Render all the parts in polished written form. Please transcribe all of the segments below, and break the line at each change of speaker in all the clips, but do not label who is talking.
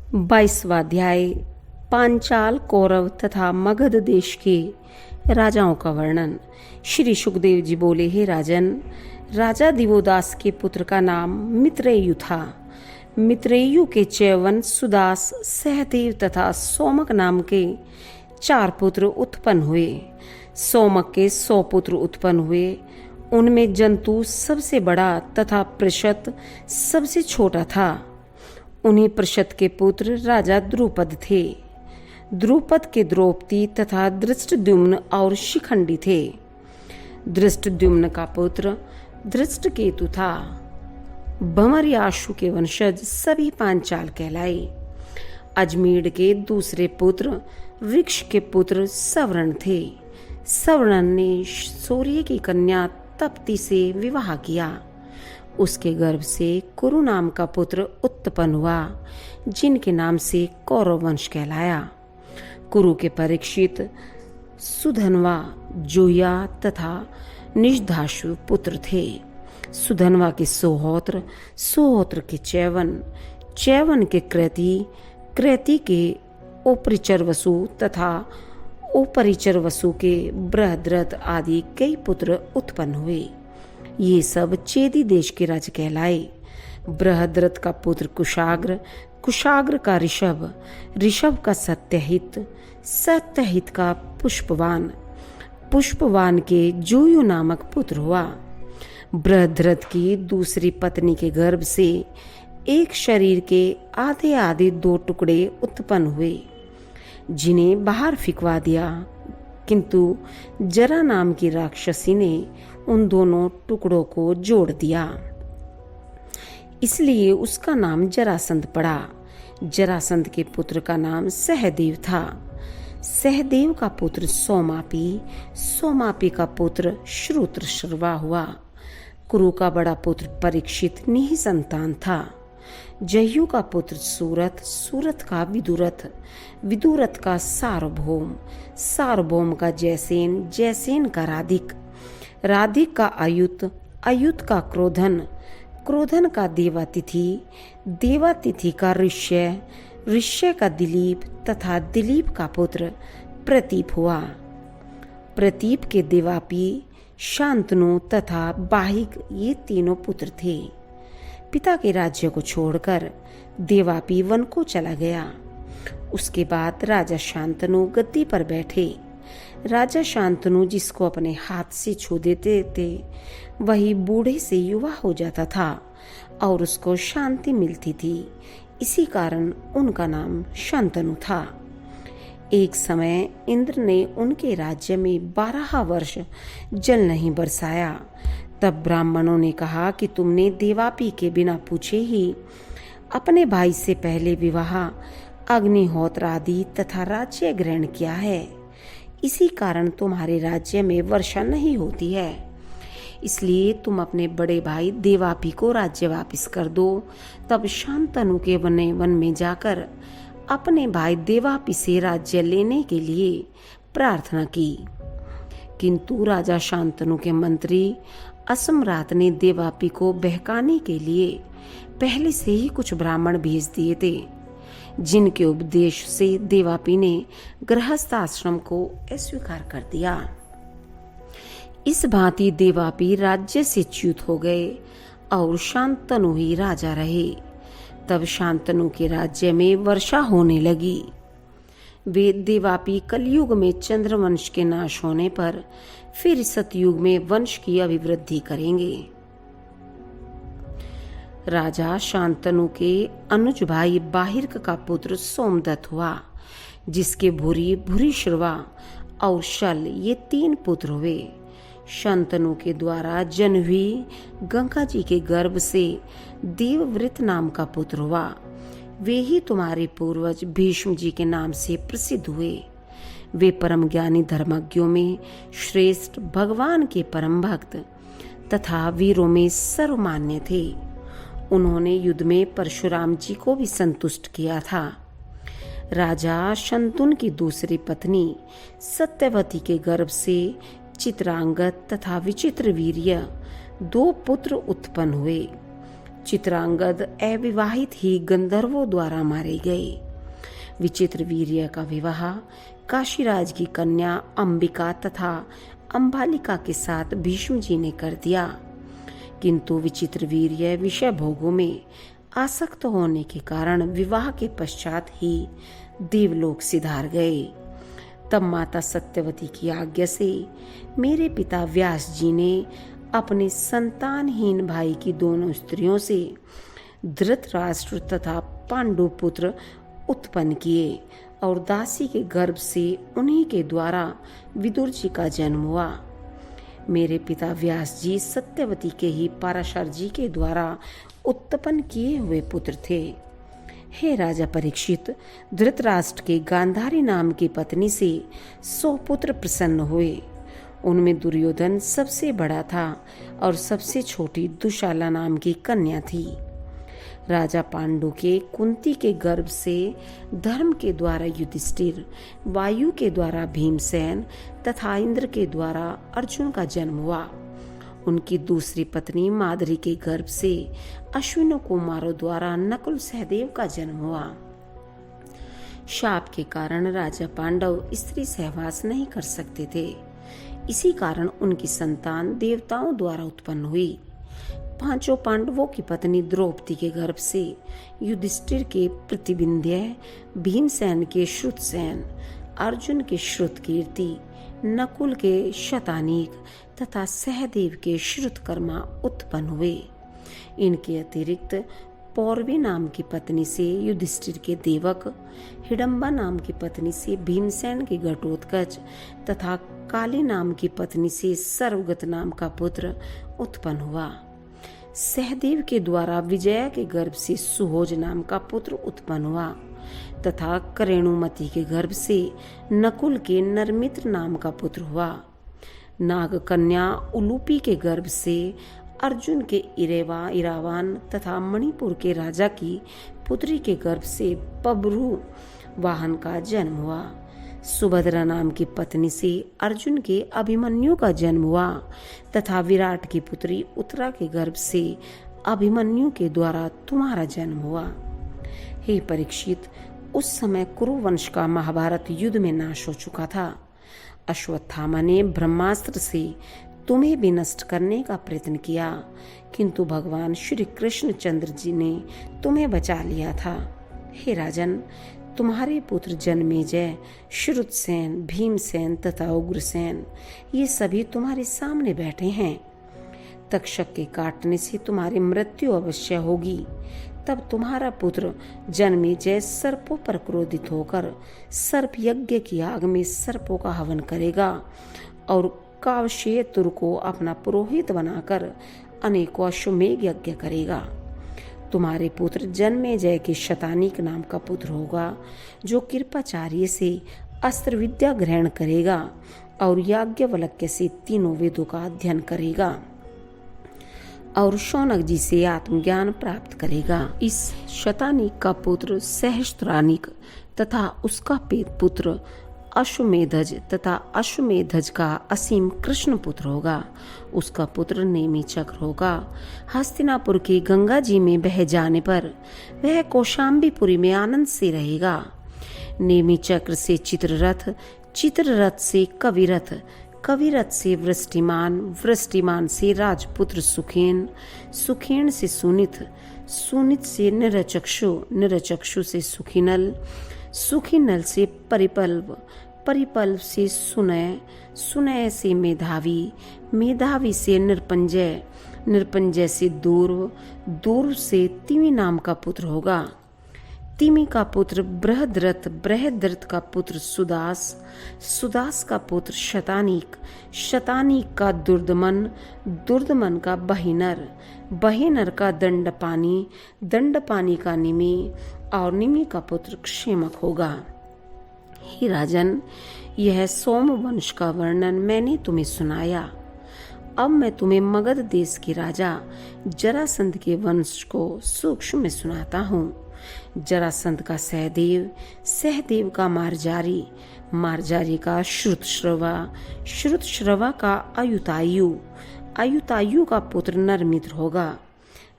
22वां अध्याय पांचाल, कौरव तथा मगध देश के राजाओं का वर्णन। श्री सुखदेव जी बोले, हे राजन, राजा दिवोदास के पुत्र का नाम मित्रेयु था। मित्रेयु के च्यवन, सुदास, सहदेव तथा सोमक नाम के 4 पुत्र उत्पन्न हुए। सोमक के 100 पुत्र उत्पन्न हुए। उनमें जंतु सबसे बड़ा तथा पृषत सबसे छोटा था। उन्हीं पृषत के पुत्र राजा द्रुपद थे। द्रुपद के द्रौपदी तथा धृष्टद्युम्न और शिखंडी थे। धृष्टद्युम्न का पुत्र धृष्टकेतु था। भमर्याशु के वंशज सभी पांचाल कहलाए। अजमीर के दूसरे पुत्र वृक्ष के पुत्र सवर्ण थे। सवर्ण ने सूर्य की कन्या तप्ती से विवाह किया। उसके गर्भ से कुरु नाम का पुत्र उत्पन्न हुआ, जिनके नाम से कौरव वंश कहलाया। कुरु के परीक्षित, सुधनवा, जोया तथा निषधाशु पुत्र थे। सुधनवा के सोहोत्र, सोहोत्र के च्यवन, च्यवन के कृति, कृति के ओपरिचर वसु तथा ओपरिचर वसु के बृहद्रथ आदि कई पुत्र उत्पन्न हुए। ये सब चेदी देश के राज कहलाए। बृहद्रथ का पुत्र कुशाग्र, कुशाग्र का ऋषभ, ऋषभ का सत्यहित, सत्यहित का पुष्पवान, पुष्पवान के जोयु नामक पुत्र हुआ। बृहद्रथ की दूसरी पत्नी के गर्भ से एक शरीर के आधे आधे 2 टुकड़े उत्पन्न हुए, जिन्हें बाहर फिकवा दिया, किंतु जरा नाम की राक्षसी ने उन दोनों टुकड़ों को जोड़ दिया। इसलिए उसका नाम जरासंध पड़ा। जरासंध के पुत्र का नाम सहदेव था। सहदेव का पुत्र सोमापी, सोमापी का पुत्र श्रुतश्रवा हुआ। कुरु का बड़ा पुत्र परीक्षित निःसंतान था। जयु का पुत्र सूरत, सूरत का विदुरथ, विदुरथ का सार्वभौम, सार्वभौम का जयसेन, जयसेन का राधिक, राधिक का अयुत, अयुत का क्रोधन, क्रोधन का देवातिथि, देवातिथि का ऋष्य, ऋष्य का दिलीप तथा दिलीप का पुत्र प्रतीप हुआ। प्रतीप के देवापी, शांतनु तथा बाहिक ये तीनों पुत्र थे। पिता के राज्य को छोड़कर देवापी वन को चला गया। उसके बाद राजा शांतनु गद्दी पर बैठे। राजा शांतनु जिसको अपने हाथ से छू देते थे, वही बूढ़े से युवा हो जाता था और उसको शांति मिलती थी। इसी कारण उनका नाम शांतनु था। एक समय इंद्र ने उनके राज्य में 12 वर्ष जल नहीं बरसाया। तब ब्राह्मणों ने कहा कि तुमने देवापी के बिना पूछे ही अपने भाई से पहले विवाह, अग्निहोत्र आदि तथा राज्य ग्रहण किया है। इसी कारण तुम्हारे राज्य में वर्षा नहीं होती है। इसलिए तुम अपने बड़े भाई देवापी को राज्य वापस कर दो। तब शांतनु के वन में जाकर अपने भाई देवापी से राज्य लेने के लिए प्रार्थना की। किंतु राजा शांतनु के मंत्री असमरात ने देवापी को बहकाने के लिए पहले से ही कुछ ब्राह्मण भेज दिए थे, जिनके उपदेश से देवापी ने गृहस्थ आश्रम को अस्वीकार कर दिया। इस भांति देवापी राज्य से च्युत हो गए और शांतनु ही राजा रहे। तब शांतनु के राज्य में वर्षा होने लगी। वे देवापी कलयुग में चंद्रवंश के नाश होने पर फिर सतयुग में वंश की अभिवृद्धि करेंगे। राजा शांतनु के अनुज भाई बाहिर्क का पुत्र सोमदत्त हुआ, जिसके भूरी, भूरिश्रवा और शल ये 3 पुत्र हुए। शांतनु के द्वारा जन्म हुई गंगा जी के गर्भ से देवव्रत नाम का पुत्र हुआ। वे ही तुम्हारे पूर्वज भीष्म जी के नाम से प्रसिद्ध हुए। वे परम ज्ञानी धर्मज्ञों में श्रेष्ठ, भगवान के परम भक्त तथा वीरों में सर्वमान्य थे। उन्होंने युद्ध में परशुराम जी को भी संतुष्ट किया था। राजा शंतनु की दूसरी पत्नी सत्यवती के गर्भ से चित्रांगद तथा विचित्र वीर्य 2 पुत्र उत्पन्न हुए। चित्रांगद अविवाहित ही गंधर्वों द्वारा मारे गए। विचित्र वीर्य का विवाह काशीराज की कन्या अंबिका तथा अंबालिका के साथ भीष्म जी ने कर दिया, किंतु विचित्र वीर्य विषय भोगों में आसक्त होने के कारण विवाह के पश्चात ही देवलोक सिधार गए। तब माता सत्यवती की आज्ञा से मेरे पिता व्यास जी ने अपने संतानहीन भाई की दोनों स्त्रियों से धृतराष्ट्र तथा पांडु पुत्र उत्पन्न किए और दासी के गर्भ से उन्हीं के द्वारा विदुर जी का जन्म हुआ। मेरे पिता व्यास जी सत्यवती के ही पराशर जी के द्वारा उत्पन्न किए हुए पुत्र थे। हे राजा परीक्षित, धृतराष्ट्र के गांधारी नाम की पत्नी से 100 पुत्र प्रसन्न हुए। उनमें दुर्योधन सबसे बड़ा था और सबसे छोटी दुशाला नाम की कन्या थी। राजा पांडु के कुंती के गर्भ से धर्म के द्वारा युधिष्ठिर, वायु के द्वारा भीमसेन तथा इंद्र के द्वारा अर्जुन का जन्म हुआ। उनकी दूसरी पत्नी माद्री के गर्भ से अश्विनों कुमारों द्वारा नकुल सहदेव का जन्म हुआ। शाप के कारण राजा पांडव स्त्री सहवास नहीं कर सकते थे, इसी कारण उनकी संतान देवताओं द्वारा उत्पन्न हुई। 5 पांडवों की पत्नी द्रौपदी के गर्भ से युधिष्ठिर के प्रतिबिंध्य, भीमसेन के श्रुतसेन, अर्जुन के श्रुतकीर्ति, नकुल के शतानीक तथा सहदेव के श्रुतकर्मा उत्पन्न हुए। इनके अतिरिक्त पौरवी नाम की पत्नी से युधिष्ठिर के देवक, हिडम्बा नाम की पत्नी से भीमसेन के घटोत्कच तथा काली नाम की पत्नी से सर्वगत नाम का पुत्र उत्पन्न हुआ। सहदेव के द्वारा विजया के गर्भ से सुहोज नाम का पुत्र उत्पन्न हुआ तथा करेणुमति के गर्भ से नकुल के नरमित्र नाम का पुत्र हुआ। नाग कन्या उलूपी के गर्भ से अर्जुन के इरावान तथा मणिपुर के राजा की पुत्री के गर्भ से पबरू वाहन का जन्म हुआ। सुभद्रा नाम की पत्नी से अर्जुन के अभिमन्यु का जन्म हुआ तथा विराट की पुत्री उत्तरा के गर्भ से अभिमन्यु के द्वारा तुम्हारा जन्म हुआ। हे परीक्षित, उस समय कुरुवंश का महाभारत युद्ध में नाश हो चुका था। अश्वत्थामा ने ब्रह्मास्त्र से तुम्हें भी नष्ट करने का प्रयत्न किया, किंतु भगवान श्री कृष्णचंद्र जी ने तुम्हें बचा लिया था। हे राजन, तुम्हारे पुत्र जन्मेजय, श्रुतसेन, भीमसेन तथा उग्रसेन ये सभी तुम्हारे सामने बैठे हैं। तक्षक के काटने से तुम्हारी मृत्यु अवश्य होगी। तब तुम्हारा पुत्र जन्मेजय सर्पों पर क्रोधित होकर सर्प यज्ञ की आग में सर्पों का हवन करेगा और कावशेतुर को अपना पुरोहित बनाकर अनेकों अश्वमेध यज्ञ करेगा। तुम्हारे पुत्र जन्मेजय के शतानीक नाम का पुत्र होगा, जो कृपाचार्य से अस्त्र विद्या ग्रहण करेगा और याज्ञवल्क्य से तीनों वेदों का अध्ययन करेगा और शौनक जी से आत्मज्ञान प्राप्त करेगा। इस शतानीक का पुत्र सहस्त्रानीक तथा उसका पुत्र अश्वमेधज तथा अश्वमेधज का असीम कृष्ण पुत्र होगा। उसका पुत्र नेमी चक्र होगा। हस्तिनापुर की गंगा जी में बह जाने पर वह कौशाम्बीपुरी में आनंद से रहेगा। नेमी चक्र से चित्ररथ, चित्ररथ से कविरथ, कविरथ से वृष्टिमान, वृष्टिमान से राजपुत्र सुखेन, सुखेन से सुनित, सुनित से निरचक्षु, निरचक्षु से सुखिनल, सुखिनल से परिपल्व, परिपल्व से सुनय, सुनय से मेधावी, मेधावी से निरपंजय, निरपंजय से दूर्व, दूर्व से तिमी नाम का पुत्र होगा। तिमी का पुत्र बृहद्रथ, बृहद्रथ का पुत्र सुदास, सुदास का पुत्र शतानीक, शतानीक का दुर्दमन, दुर्दमन का बहिनर, बहिनर का दंडपानी, दंडपानी का निमि और निमि का पुत्र क्षेमक होगा। हे राजन, यह सोम वंश का वर्णन मैंने तुम्हें सुनाया। अब मैं तुम्हें मगध देश के राजा जरासंध के वंश को सूक्ष्म में सुनाता हूँ। जरासंध का सहदेव, सहदेव का मार्जारी, मार्जारी का श्रुतश्रवा, श्रुतश्रवा का अयुतायु, अयुतायु का पुत्र नरमित्र होगा।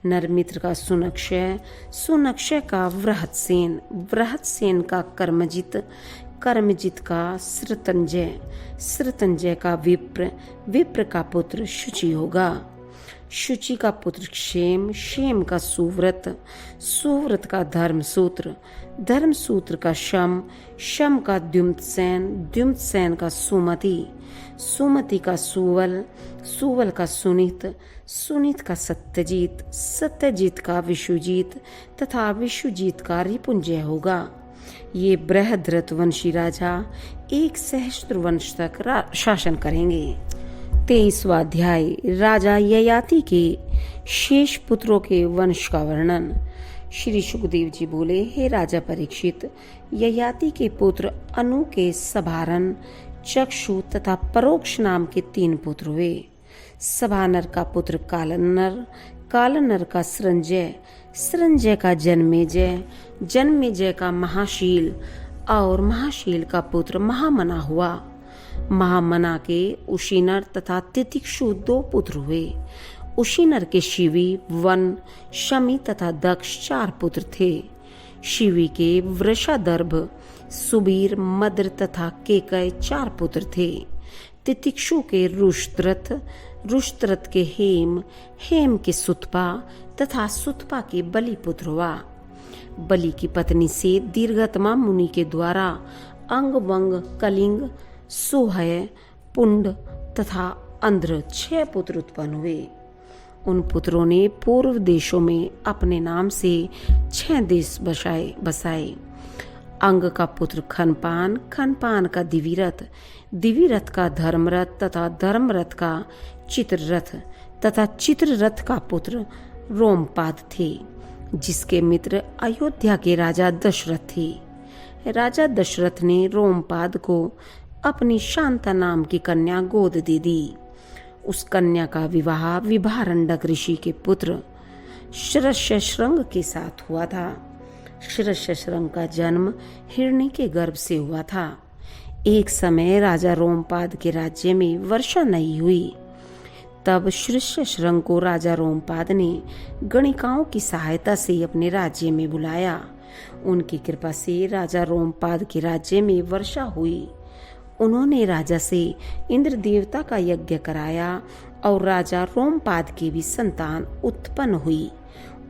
नरमित्र का सुनक्षय, सुनक्षय का वृहतसेन, वृहतसेन का कर्मजित, कर्मजित का श्रुतंजय, श्रुतंजय का विप्र, विप्र का पुत्र शुचि होगा। शुचि का पुत्र क्षेम, क्षेम का सुव्रत, सुव्रत का धर्मसूत्र, धर्मसूत्र का शम, शम का द्युम्नसेन, द्युम्नसेन का सुमति, सुमति का सुवल, सुवल का सुनीत, सुनीत का सत्यजीत, सत्यजीत का विश्वजीत तथा विश्वजीत का रिपुंजय होगा। ये बृहद्रथ वंशी राजा 1 सहस्त्र वंश तक शासन करेंगे। 23वां अध्याय राजा ययाति के शेष पुत्रों के वंश का वर्णन। श्री सुखदेव जी बोले, हे राजा परीक्षित, ययाति के पुत्र अनु के सभारन, चक्षु तथा परोक्ष नाम के 3 पुत्र हुए। सभानर का पुत्र कालनर, कालनर का संजय, संजय का जन्मेजय, जन्मेजय का महाशील और महाशील का पुत्र महामना हुआ। महामना के उशीनर तथा तितिक्षु 2 पुत्र हुए। उशीनर के शिवी, वन, शमी तथा दक्ष 4 पुत्र थे। शिवी के वृषादर्भ, सुबीर, मद्र तथा केकय 4 पुत्र थे। तितिक्षु के रुष्त्रथ, रुष्त्रथ के हेम, हेम के सुतपा तथा सुतपा के बलि पुत्र हुआ। बलि की पत्नी से दीर्घतमा मुनि के द्वारा अंग वंग, कलिंग, सुहय, पुंड तथा अंध्र 6 पुत्र उत्पन्न हुए। उन पुत्रों ने पूर्व देशों में अपने नाम से 6 देश बसाए। अंग का पुत्र खनपान, खनपान का दिविरथ, दिविरथ का धर्मरथ तथा धर्मरथ का चित्ररथ तथा चित्ररथ का पुत्र रोमपाद थे, जिसके मित्र अयोध्या के राजा दशरथ थे। राजा दशरथ ने रोमपाद को अपनी शांता नाम की कन्या गोद दे दी। उस कन्या का विवाह विभारंडक ऋषि के पुत्र शरशृंग के साथ हुआ था। शरशृंग का जन्म हिरणी के गर्भ से हुआ था। एक समय राजा रोमपाद के राज्य में वर्षा नहीं हुई। तब शरशृंग को राजा रोमपाद ने गणिकाओं की सहायता से अपने राज्य में बुलाया। उनकी कृपा से राजा रोमपाद के राज्य में वर्षा हुई। उन्होंने राजा से इंद्र देवता का यज्ञ कराया और राजा रोमपाद की भी संतान उत्पन्न हुई।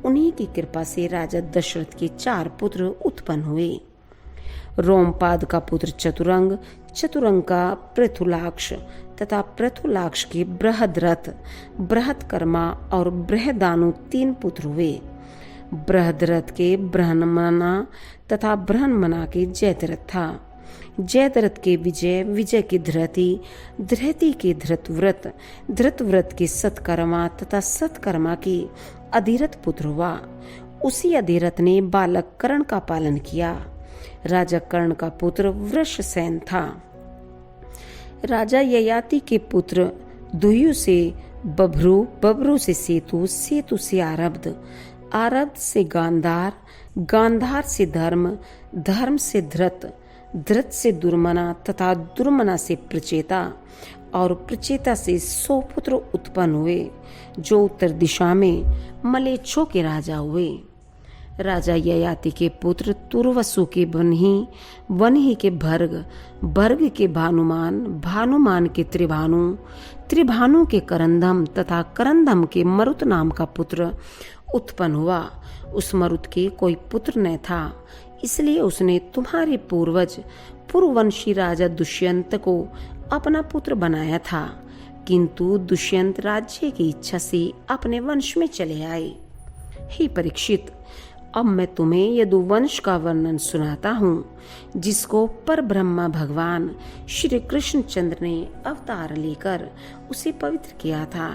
उन्हीं की कृपा से राजा दशरथ के 4 पुत्र उत्पन्न हुए। रोमपाद का पुत्र चतुरंग, चतुरंग का पृथुलाक्ष तथा पृथुलाक्ष के बृहद्रथ, बृहत्कर्मा और बृहदानु 3 पुत्र हुए। बृहद्रथ के बृहन्मना तथा बृहन्मना के जयद्रथ था। जयद्रथ के विजय, विजय के धृति, धृति के धृतव्रत, धृतव्रत के सत्कर्मा तथा सत्कर्मा के अधिरथ पुत्र हुआ। उसी अधिरथ ने बालक कर्ण का पालन किया। राजा कर्ण का पुत्र वृषसेन था। राजा ययाति के पुत्र दुयु से बभ्रू, बभ्रू से सेतु, सेतु से आरब्ध, आरब्ध से गांधार, गांधार से धर्म, धर्म से धृत, धृत से दुर्मना तथा दुर्मना से प्रचेता और प्रचेता से 100 पुत्र उत्पन्न हुए, जो उत्तर दिशा में मलेच्छों के राजा हुए। राजा ययाति के पुत्र तुर्वसु के वन्ही, वन्ही के भर्ग, भर्ग के भानुमान, भानुमान के त्रिभानु, त्रिभानु के करंदम तथा करंदम के मरुत नाम का पुत्र उत्पन्न हुआ। उस मरुत के कोई पुत्र न था, इसलिए उसने तुम्हारे पूर्वज पूर्ववंशी राजा दुष्यंत को अपना पुत्र बनाया था, किंतु दुष्यंत राज्य की इच्छा से अपने वंश में चले आए। हे परीक्षित, अब मैं तुम्हें यदुवंश का वर्णन सुनाता हूँ, जिसको परब्रह्मा भगवान श्री कृष्णचंद्र ने अवतार लेकर उसे पवित्र किया था।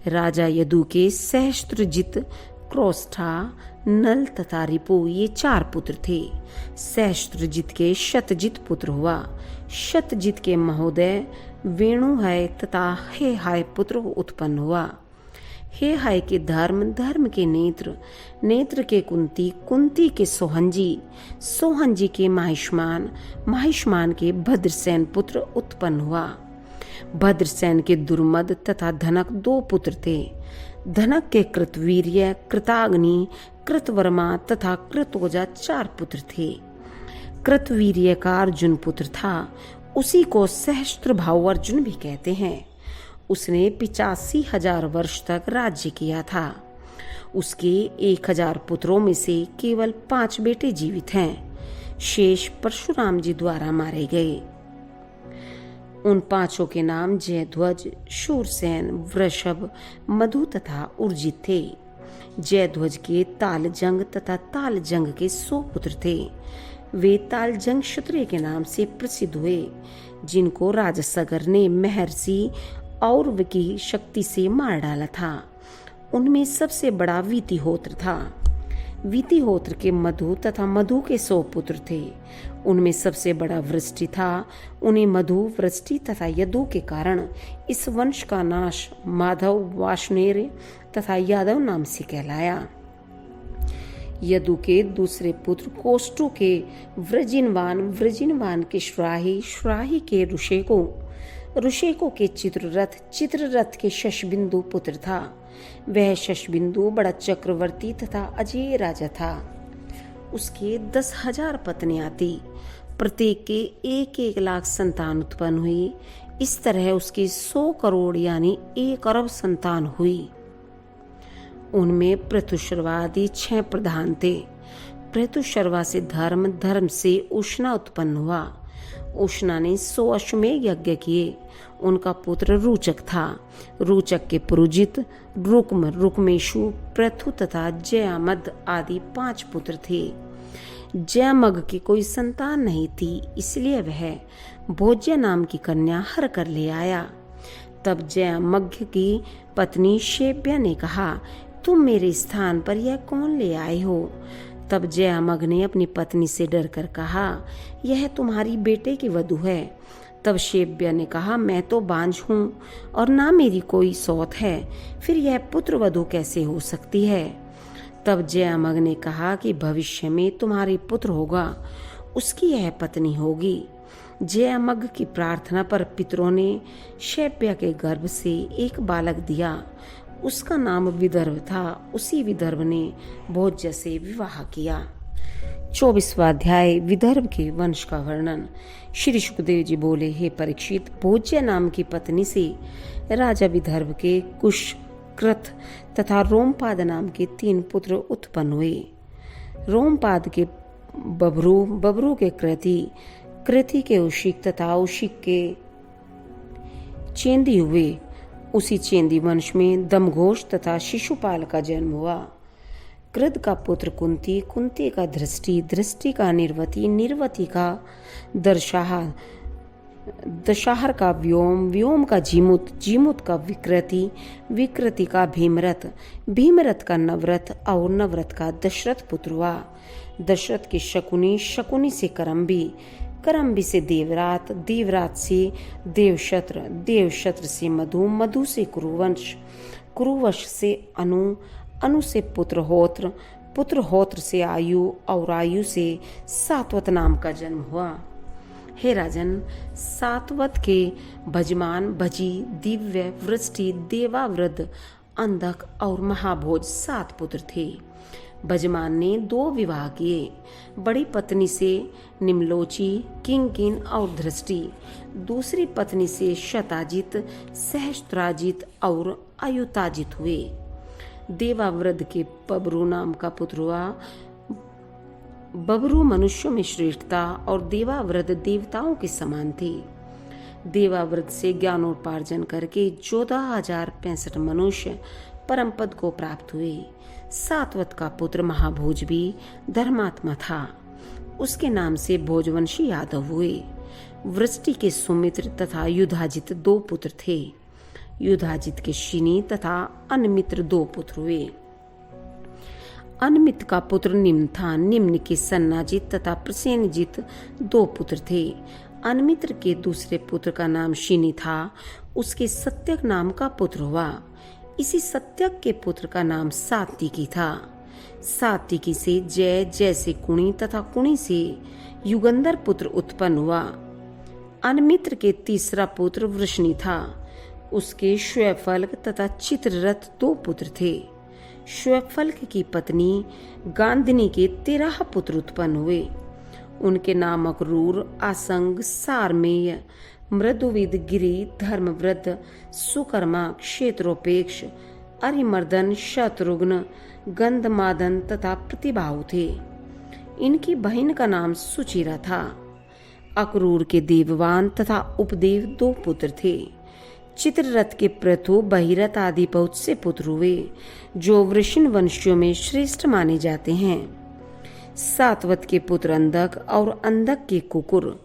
राजा यदु के सहस्त्रजित, क्रोष्ठा, नल तथा रिपु ये 4 पुत्र थे। सहस्त्रजित के शतजित पुत्र हुआ। शतजित के महोदय वेणुहाय तथा हेहाय पुत्र उत्पन्न हुआ। हेहाय के धर्म, धर्म के नेत्र, नेत्र के कुंती, कुंती के सोहंजी, सोहंजी के माहिष्मान, माहिष्मान के भद्रसेन पुत्र उत्पन्न हुआ। भद्रसेन के दुर्मद तथा धनक 2 पुत्र थे। धनक के कृतवीर्य, कृताग्नि, कृतवर्मा तथा कृतोजा 4 पुत्र थे। कृतवीर्य का अर्जुन पुत्र था, उसी को सहस्त्रभाव अर्जुन भी कहते हैं। उसने 85,000 वर्ष तक राज्य किया था। उसके 1,000 पुत्रों में से केवल 5 बेटे जीवित हैं। शेष परशुराम जी द्वारा मारे गए। उन 5 के नाम जयध्वज, शूरसेन, वृषभ, मधु तथा उर्जित थे। जयध्वज के तालजंग तथा तालजंग के 100 पुत्र थे। वे तालजंग क्षत्रिय के नाम से प्रसिद्ध हुए, जिनको राजसगर ने महर्षि औरव की शक्ति से मार डाला था। उनमें सबसे बड़ा वीतिहोत्र था। वीतिहोत्र के मधु तथा मधु के 100 पुत्र थे। उनमें सबसे बड़ा वृष्टि था। उन्हें मधु, वृष्टि तथा यदु के कारण इस वंश का नाश माधव, वाष्णेय तथा यादव नाम से कहलाया। यदु के दूसरे पुत्र कोष्टु के वृजिनवान, वृजिनवान के श्राही, श्राही के ऋषेको, ऋषेको के चित्ररथ, चित्ररथ के शशबिंदु पुत्र था। वह शशबिंदु बड़ा चक्रवर्ती तथा अजय राजा था। उसके 10,000 पत्नियां थी। प्रत्येक के 1-1 लाख संतान उत्पन्न हुई। इस तरह उसके 100 करोड़ यानी 1 अरब संतान हुई। उनमें पृथुशर्वा आदि 6 प्रधान थे। पृथुशर्वा से धर्म, धर्म से उष्णा उत्पन्न हुआ। उष्णा ने 100 अश्वमेध यज्ञ किए। उनका पुत्र रुचक था। रुचक के पुरुजित, रुक्म, रुक्मेशु, पृथु तथा जयामद आदि 5 पुत्र थे। जयमग की कोई संतान नहीं थी, इसलिए वह भोज्य नाम की कन्या हर कर ले आया। तब जयमग्य की पत्नी शेब्या ने कहा, तुम मेरे स्थान पर यह कौन ले आए हो? तब जयामग ने अपनी पत्नी से डरकर कहा, यह तुम्हारी बेटे की वधू है। तब शेब्या ने कहा, मैं तो बांझ हूँ और ना मेरी कोई सौत है, फिर यह पुत्र वधू कैसे हो सकती है? तब जयामग ने कहा कि भविष्य में तुम्हारे पुत्र होगा, उसकी यह पत्नी होगी। जयामग की प्रार्थना पर पितरों ने शेब्या के गर्भ से एक बालक दिया। उसका नाम विदर्भ था। उसी विदर्भ ने भोज्य से विवाह किया। 24वां अध्याय विदर्भ के वंश का वर्णन। श्री सुखदेव जी बोले, हे परीक्षित, भोज्य नाम की पत्नी से राजा विदर्भ के कुश, कृत तथा रोमपाद नाम के 3 पुत्र उत्पन्न हुए। रोमपाद के बभरू, बभरू के कृति, कृति के उशिक तथा उशिक के चेंदी हुए। उसी चेंदी वंश में दमघोष तथा शिशुपाल का जन्म हुआ। कृद का पुत्र कुंती, कुंती का दृष्टि, दृष्टि का निर्वती, निर्वती का दर्शाहा, दशाहर का व्योम, व्योम का जीमुत, जीमुत का विकृति, विकृति का भीमरथ, भीमरथ का नवरथ और नवरथ का दशरथ पुत्र हुआ। दशरथ की शकुनी, शकुनी से करम्बी, करम्बी से देवरात, देवरात से देवशत्र, देवशत्र से मधु, मधु से कुरुवंश, कुरुवंश से अनु, अनु से पुत्रहोत्र, पुत्रहोत्र से आयु और आयु से सातवत नाम का जन्म हुआ। हे राजन, सातवत के भजमान, भजी, दिव्य, वृष्टि, देवावृद्ध, अंधक और महाभोज 7 पुत्र थे। भजमान ने 2 विवाह किए। बड़ी पत्नी से निम्लोची, किंकिन और धृष्टि, दूसरी पत्नी से शताजित, सहस्त्राजित और आयुताजित हुए। देवावृद्ध के बबरू नाम का पुत्र हुआ। बबरू मनुष्यों में श्रेष्ठ था और देवावृद्ध देवताओं के समान थे। देवावृद्ध से ज्ञानोपार्जन करके 14,065 मनुष्य परम पद को प्राप्त हुए। सातवत का पुत्र महाभोज भी धर्मात्मा था। उसके नाम से भोजवंशी यादव हुए। वृष्टि के सुमित्र तथा युधाजित 2 पुत्र थे। युधाजित के शिनी तथा अनमित्र 2 पुत्र हुए। अनमित का पुत्र निम्न था। निम्न के सन्नाजित तथा प्रसेनजित 2 पुत्र थे। अनमित्र के दूसरे पुत्र का नाम शिनी था। उसके सत्यक नाम का पुत्र हुआ। इसी सत्यक के पुत्र का नाम सात्विकी था। सात्विकी से जय, जय से कुणी तथा कुणी से युगंधर पुत्र उत्पन्न हुआ। अनमित्र के तीसरा पुत्र वृष्णि था। उसके श्वेफल्क तथा चित्ररथ 2 पुत्र थे। श्वेफल्क की पत्नी गांधिनी के 13 पुत्र उत्पन्न हुए। उनके नाम अक्रूर, आसंग, सारमेय, मृदुविद, गिरि, धर्मव्रत, सुकर्मा, क्षेत्रोपेक्ष, अरिमर्दन, शत्रुघ्न, गंधमादन तथा प्रतिबाहु थे। इनकी बहन का नाम सुचिरा था। अक्रूर के देववान तथा उपदेव 2 पुत्र थे। चित्ररथ के पृथु, बहिरथ आदि बहुत से पुत्र हुए, जो वृषण वंशियों में श्रेष्ठ माने जाते हैं। सातवत के पुत्र अंधक और अंधक के कुकुर,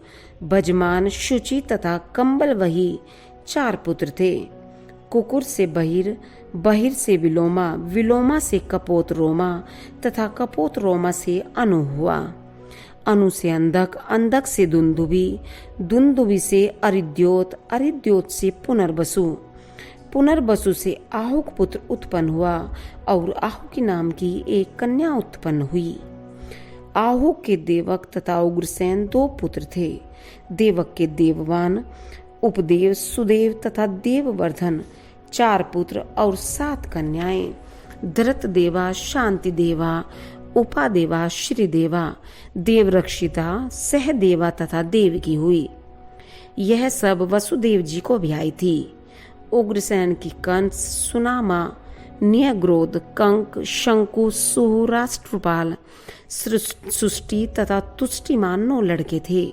बजमान, शुचि तथा कंबल वही 4 पुत्र थे। कुकुर से बहिर, बहिर से विलोमा, विलोमा से कपोत रोमा तथा कपोत रोमा से अनु हुआ। अनु से अंधक, अंधक से दुंदुबी, दुंदुबी से अरिद्योत, अरिद्योत से पुनर्वसु, पुनर्वसु से आहुक पुत्र उत्पन्न हुआ और आहुक नाम की एक कन्या उत्पन्न हुई। आहुक के देवक तथा उग्रसेन 2 पुत्र थे। देवक के देववान, उपदेव, सुदेव तथा देववर्धन 4 पुत्र और 7 कन्याएं। धरत देवा, शांति देवा, उपादेवा, श्रीदेवा, देवरक्षिता, सहदेवा तथा देवकी हुई। यह सब वसुदेव जी को ब्याई थी। उग्रसेन की कंस, सुनामा, न्यग्रोध, कंक, शंकु, सुहु, राष्ट्रपाल, सुष्टि तथा तुष्टिमान 9 लड़के थे।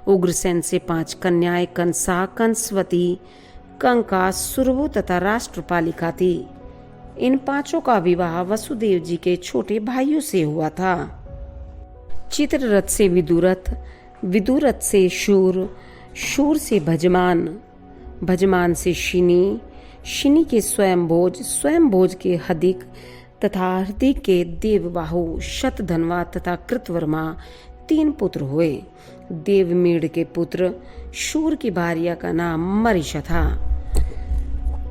उग्रसेन से 5 कन्याएं कंसा, कंसवती, कंका, सुरभु तथा राष्ट्रपालिका थी। इन 5 का विवाह वसुदेव जी के छोटे भाइयों से हुआ था। चित्ररथ से विदुरथ, विदुरथ से शूर, शूर से भजमान, भजमान से शिनी, शिनी के स्वयंभोज, स्वयंभोज के हदिक तथा हृदिक के देवबाहु, शतधनवा तथा कृतवर्मा 3 पुत्र हुए। देवमेढ़ के पुत्र शूर की भार्या का नाम मरीषा था।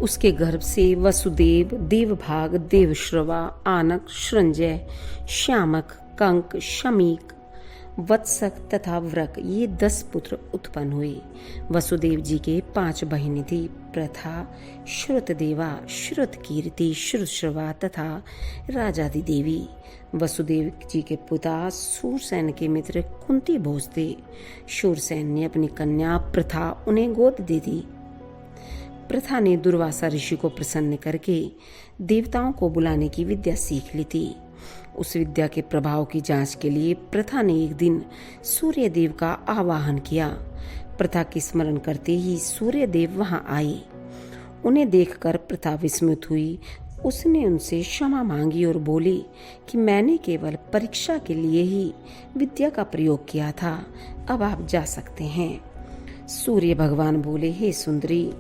उसके गर्भ से वसुदेव, देवभाग, देवश्रवा, आनक, श्रंजय, श्यामक, कंक, शमीक, वत्सक तथा व्रक ये 10 पुत्र उत्पन्न हुए। वसुदेव जी के 5 बहिनें थी, प्रथा, श्रुतदेवा, श्रुतकीर्ति, श्रुतश्रवा तथा राजादि देवी। वसुदेव जी के पिता शूरसेन के मित्र कुंती भोज थे। शूरसेन ने अपनी कन्या प्रथा उन्हें गोद दे दी। प्रथा ने दुर्वासा ऋषि को प्रसन्न करके देवताओं को बुलाने की विद्या सीख ली थी। उस विद्या के प्रभाव की जांच के लिए प्रथा ने एक दिन सूर्य देव का आवाहन किया। प्रथा की स्मरण करते ही सूर्य देव वहां आए। उन्हें देखकर प्रथा विस्मित हुई। उसने उनसे क्षमा मांगी और बोली कि मैंने केवल परीक्षा के लिए ही विद्या का प्रयोग किया था, अब आप जा सकते हैं। सूर्य भगवान बोले, हे सुंदरी,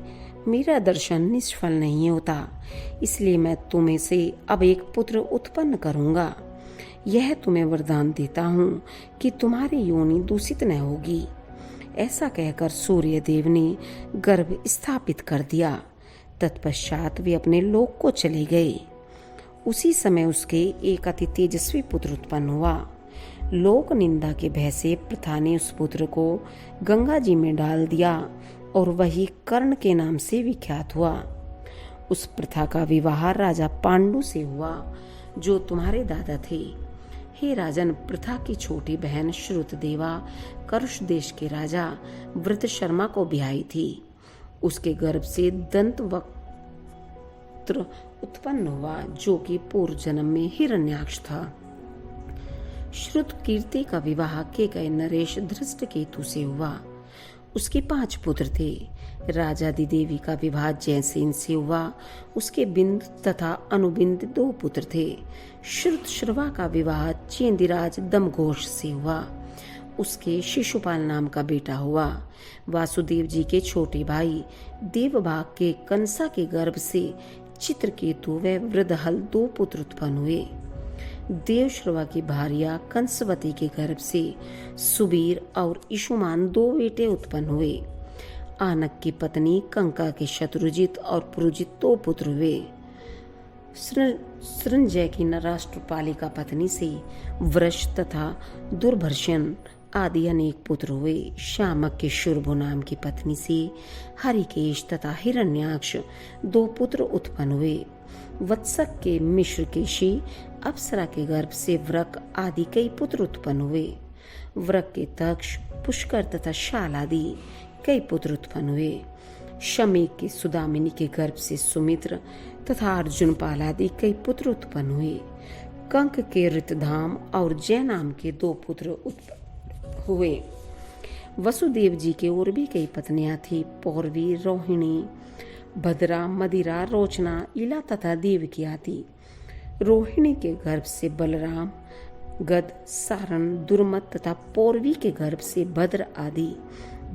मेरा दर्शन निष्फल नहीं होता, इसलिए मैं तुम्हें से अब एक पुत्र उत्पन्न करूंगा। यह तुम्हें वरदान देता हूँ कि तुम्हारी योनि दूषित न होगी। ऐसा कहकर सूर्य देव ने गर्भ स्थापित कर दिया। तत्पश्चात वे अपने लोक को चले गए। उसी समय उसके एक अति तेजस्वी पुत्र उत्पन्न हुआ। लोक निंदा के भय से प्रथा ने उस पुत्र को गंगा जी में डाल दिया और वही कर्ण के नाम से विख्यात हुआ। उस प्रथा का विवाह राजा पांडु से हुआ, जो तुम्हारे दादा थे। हे राजन, प्रथा की छोटी बहन श्रुतदेवा करुष देश के राजा वृत्रशर्मा को ब्याही थी। उसके गर्भ से दंतवक्त्र उत्पन्न हुआ, जो कि पूर्व जन्म में हिरण्याक्ष था। श्रुतकीर्ति का विवाह केकय नरेश धृष्टकेतु से हुआ। उसके 5 पुत्र थे। राजादि देवी का विवाह जयसेन से हुआ। उसके बिंद तथा अनुबिंद 2 पुत्र थे। श्रुतश्रवा का विवाह चेंदिराज दमघोष से हुआ। उसके शिशुपाल नाम का बेटा हुआ। वासुदेव जी के छोटे भाई देवभाग के कंसा के गर्भ से चित्रकेतु व वृद्धहल 2 पुत्र उत्पन्न हुए। देवश्रवा की भार्या कंसवती के गर्भ से सुबीर और इशुमान 2 बेटे उत्पन्न हुए। आनक की पत्नी कंका के शत्रुजित और पुरुजित 2 पुत्र हुए। सृंजय की राष्ट्रपालिका पत्नी से वृष तथा दुर्भर्षण आदि अनेक पुत्र हुए। शामक के शुर्भु नाम की पत्नी से हरिकेश तथा हिरण्याक्ष 2 पुत्र उत्पन्न हुए। वत्सक के मिश्रकेशी अप्सरा के गर्भ से व्रक आदि कई पुत्र उत्पन्न हुए। व्रक के तक्ष पुष्कर तथा शाल आदि कई पुत्र उत्पन्न हुए। शमीक के सुदामिनी के गर्भ से सुमित्र तथा अर्जुनपाल आदि कई पुत्र उत्पन्न हुए। कंक के ऋतधाम और जय नाम के 2 पुत्र उत्पन्न हुए। वसुदेव जी के और भी कई पत्नियां थी, पौरवी, रोहिणी, भद्रा, मदिरा, रोचना, इला तथा देवकी आदि। रोहिणी के गर्भ से बलराम, गद, सारण, दुर्मत तथा पौरवी के गर्भ से भद्र आदि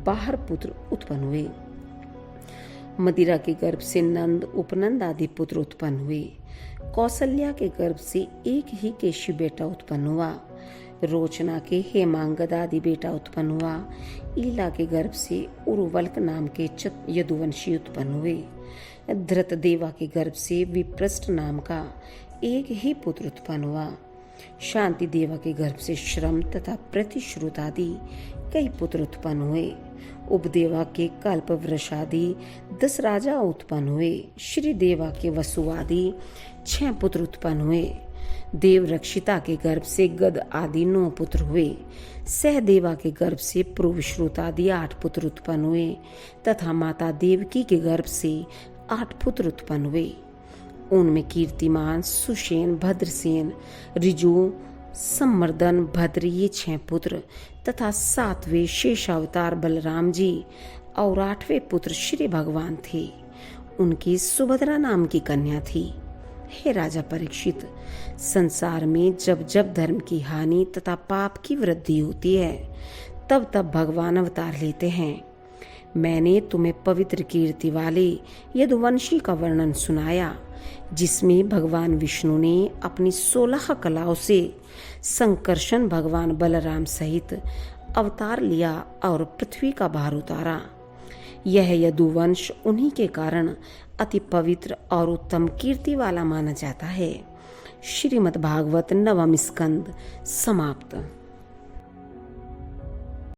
12 पुत्र उत्पन्न हुए। मदिरा के गर्भ से नंद, उपनंद आदि पुत्र उत्पन्न हुए। कौसल्या के गर्भ से एक ही केशी बेटा उत्पन्न हुआ। रोचना के हेमांगद आदि बेटा उत्पन्न हुआ। ईला के गर्भ से उर्वल्क नाम के यदुवंशी उत्पन्न हुए। धृतदेवा के गर्भ से विप्रष्ट नाम का एक ही पुत्र उत्पन्न हुआ। शांति देवा के गर्भ से श्रम तथा प्रतिश्रुत आदि कई पुत्र उत्पन्न हुए। उपदेवा के कल्प वृष आदि 10 राजा उत्पन्न हुए। श्री देवा के वसु आदि 6 पुत्र उत्पन्न हुए। देव रक्षिता के गर्भ से गद आदि 9 पुत्र हुए। सहदेवा के गर्भ से प्रुवश्रुत आदि 8 पुत्र उत्पन्न हुए तथा माता देवकी के गर्भ से 8 पुत्र उत्पन्न हुए। उनमें कीर्तिमान, सुषेण, भद्रसेन, ऋजु, सम्मर्दन, भद्र ये 6 पुत्र तथा 7वें शेषावतार बलराम जी और 8वें पुत्र श्री भगवान थे। उनकी सुभद्रा नाम की कन्या थी। हे राजा परीक्षित, संसार में जब जब धर्म की हानि तथा पाप की वृद्धि होती है तब तब भगवान अवतार लेते हैं। मैंने तुम्हें पवित्र कीर्ति वाले यदुवंशी का वर्णन सुनाया, जिसमें भगवान विष्णु ने अपनी 16 कलाओं से संकर्षण भगवान बलराम सहित अवतार लिया और पृथ्वी का भार उतारा। यह यदुवंश उन्हीं के कारण अति पवित्र और उत्तम कीर्ति वाला माना जाता है। श्रीमद् भागवत 9वां स्कंद समाप्त।